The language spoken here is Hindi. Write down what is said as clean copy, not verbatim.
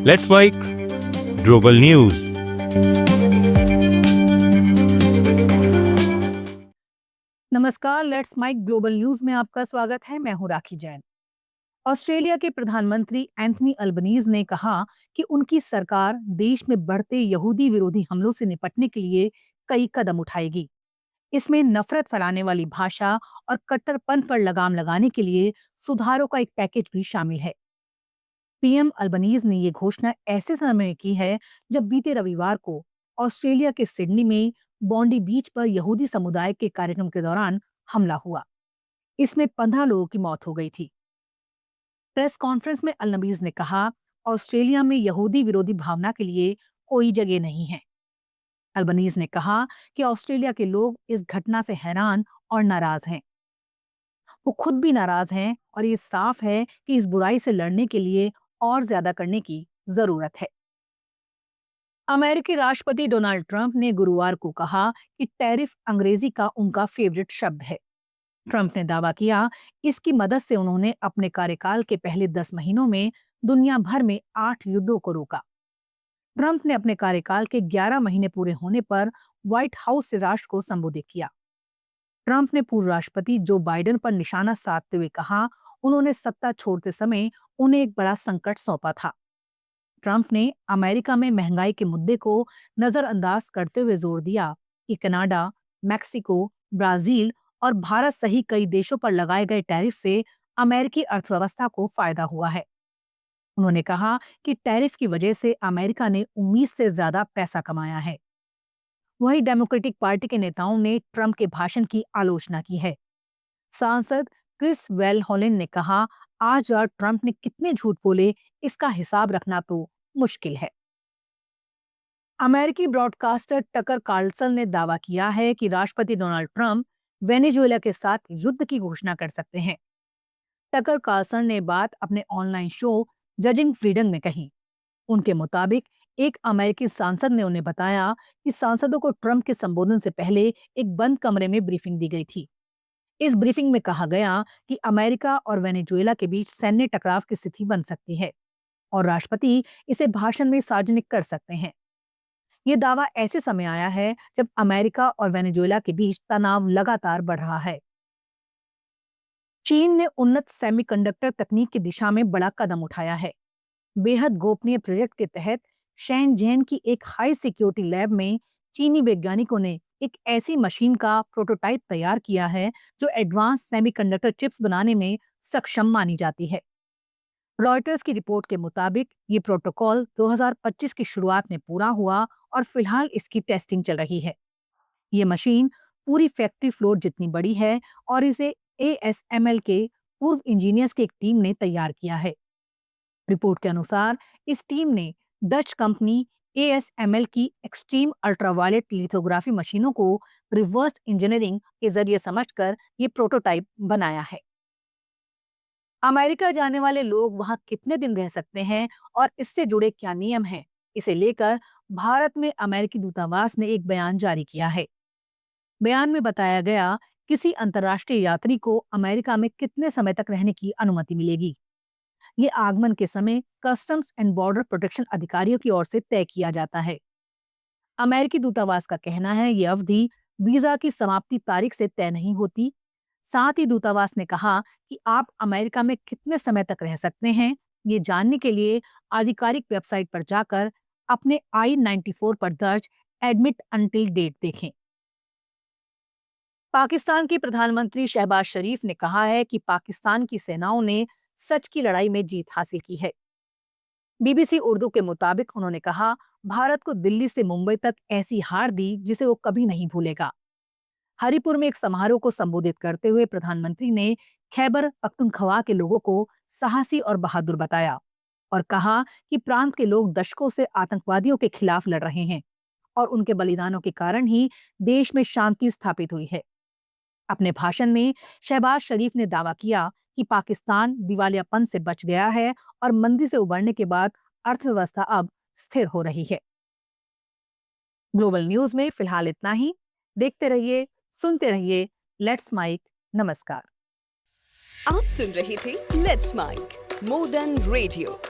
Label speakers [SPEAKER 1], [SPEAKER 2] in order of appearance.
[SPEAKER 1] Let's make global news.
[SPEAKER 2] नमस्कार, लेट्स माइक ग्लोबल न्यूज में आपका स्वागत है। मैं हूं राखी जैन। ऑस्ट्रेलिया के प्रधानमंत्री एंथनी अल्बनीज ने कहा कि उनकी सरकार देश में बढ़ते यहूदी विरोधी हमलों से निपटने के लिए कई कदम उठाएगी। इसमें नफरत फैलाने वाली भाषा और कट्टरपन पर लगाम लगाने के लिए सुधारों का एक पैकेज भी शामिल है। पीएम अल्बनीज ने ये घोषणा ऐसे समय में की है जब बीते रविवार को ऑस्ट्रेलिया के सिडनी में बॉन्डी बीच पर यहूदी समुदाय के कार्यक्रम के दौरान हमला हुआ। इसमें 15 लोगों की मौत हो गई थी। प्रेस कॉन्फ्रेंस में अलनबीज ने कहा, ऑस्ट्रेलिया में यहूदी विरोधी भावना के लिए कोई जगह नहीं है। अल्बनीज ने कहा कि ऑस्ट्रेलिया के लोग इस घटना से हैरान और नाराज हैं। वो खुद भी नाराज हैं और ये साफ है कि इस बुराई से लड़ने के लिए और ज्यादा करने की जरूरत है। अमेरिकी राष्ट्रपति डोनाल्ड ट्रंप ने गुरुवार को कहा कि टैरिफ अंग्रेजी का उनका फेवरेट शब्द है। ट्रंप ने दावा किया, इसकी मदद से उन्होंने अपने कार्यकाल के पहले 10 महीनों में दुनिया भर में 8 युद्धों को रोका। ट्रंप ने अपने कार्यकाल के 11 महीने पूरे होने पर व्हाइट हाउस से राष्ट्र को संबोधित किया। ट्रंप ने पूर्व राष्ट्रपति जो बाइडेन पर निशाना साधते हुए कहा, उन्होंने सत्ता छोड़ते समय उन्हें एक बड़ा संकट सौंपा था। ट्रंप ने अमेरिका में महंगाई के मुद्दे को नजरअंदाज करते हुए जोर दिया कि कनाडा, मैक्सिको, ब्राजील और भारत सही कई देशों पर लगाए गए टैरिफ से अमेरिकी अर्थव्यवस्था को फायदा हुआ है। उन्होंने कहा कि टैरिफ की वजह से अमेरिका ने उम्मीद से ज्यादा पैसा कमाया है। वहीं डेमोक्रेटिक पार्टी के नेताओं ने ट्रंप के भाषण की आलोचना की है। सांसद क्रिस वेल हॉलिन ने कहा, आज और ट्रंप ने कितने झूठ बोले, इसका हिसाब रखना तो मुश्किल है। अमेरिकी ब्रॉडकास्टर टकर कार्लसन ने दावा किया है कि राष्ट्रपति डोनाल्ड ट्रंप वेनेजुएला के साथ युद्ध की घोषणा कर सकते हैं। टकर कार्लसन ने बात अपने ऑनलाइन शो जजिंग फ्रीडम में कही। उनके मुताबिक एक अमेरिकी सांसद ने उन्हें बताया कि सांसदों को ट्रंप के संबोधन से पहले एक बंद कमरे में ब्रीफिंग दी गई थी। इस ब्रीफिंग में कहा गया कि अमेरिका और वेनेजुएला के बीच सैन्य टकराव की स्थिति बन सकती है और राष्ट्रपति इसे भाषण में सार्वजनिक कर सकते हैं। ये दावा ऐसे समय आया है जब अमेरिका और वेनेजुएला के बीच तनाव लगातार बढ़ रहा है। चीन ने उन्नत सेमीकंडक्टर तकनीक की दिशा में बड़ा कदम उठाया है। बेहद गोपनीय प्रोजेक्ट के तहत शेनज़ेन की एक हाई सिक्योरिटी लैब में चीनी वैज्ञानिकों ने एक ऐसी मशीन का प्रोटोटाइप तैयार किया है जो एडवांस सेमीकंडक्टर चिप्स बनाने में सक्षम मानी जाती है। रॉयटर्स की रिपोर्ट के मुताबिक ये प्रोटोकॉल 2025 की शुरुआत में पूरा हुआ और फिलहाल इसकी टेस्टिंग चल रही है। ये मशीन पूरी फैक्ट्री फ्लोर जितनी बड़ी है और इसे एएसएमएल के पूर्व इंजीनियर्स की एक टीम ने तैयार किया है। रिपोर्ट के अनुसार इस टीम ने डच कंपनी एएसएमएल की एक्सट्रीम अल्ट्रावायलेट लिथोग्राफी मशीनों को रिवर्स इंजीनियरिंग के जरिए समझकर ये प्रोटोटाइप बनाया है। अमेरिका जाने वाले लोग वहां कितने दिन रह सकते हैं और इससे जुड़े क्या नियम हैं, इसे लेकर भारत में अमेरिकी दूतावास ने एक बयान जारी किया है। बयान में बताया गया, किसी अंतर्राष्ट्रीय यात्री को अमेरिका में कितने समय तक रहने की अनुमति मिलेगी। ये आगमन के समय कस्टम्स एंड बॉर्डर प्रोटेक्शन अधिकारियों की ओर से तय किया जाता है। अमेरिकी दूतावास का कहना है ये अवधि वीजा की समाप्ति तारीख से तय नहीं होती। साथ ही दूतावास ने कहा कि आप अमेरिका में कितने समय तक रह सकते हैं, ये जानने के लिए आधिकारिक वेबसाइट पर जाकर अपने I-94 पर दर्ज एडमिट अनटिल डेट देखें। पाकिस्तान के प्रधानमंत्री शहबाज शरीफ ने कहा है कि पाकिस्तान की सेनाओं ने सच की लड़ाई में जीत हासिल की है। बीबीसी उर्दू के मुताबिक उन्होंने कहा, भारत को दिल्ली से मुंबई तक ऐसी हार दी जिसे वो कभी नहीं भूलेगा। हरिपुर में एक समारोह को संबोधित करते हुए प्रधानमंत्री ने खैबर पख्तूनख्वा के लोगों को साहसी और बहादुर बताया और कहा कि प्रांत के लोग दशकों से आतंकवादियों के खिलाफ लड़ रहे हैं और उनके बलिदानों के कारण ही देश में शांति स्थापित हुई है। अपने भाषण में शहबाज शरीफ ने दावा किया कि पाकिस्तान दिवालियापन से बच गया है और मंदी से उबरने के बाद अर्थव्यवस्था अब स्थिर हो रही है। ग्लोबल न्यूज में फिलहाल इतना ही। देखते रहिए, सुनते रहिए लेट्स माइक। नमस्कार।
[SPEAKER 3] आप सुन रहे थे let's mic more than radio.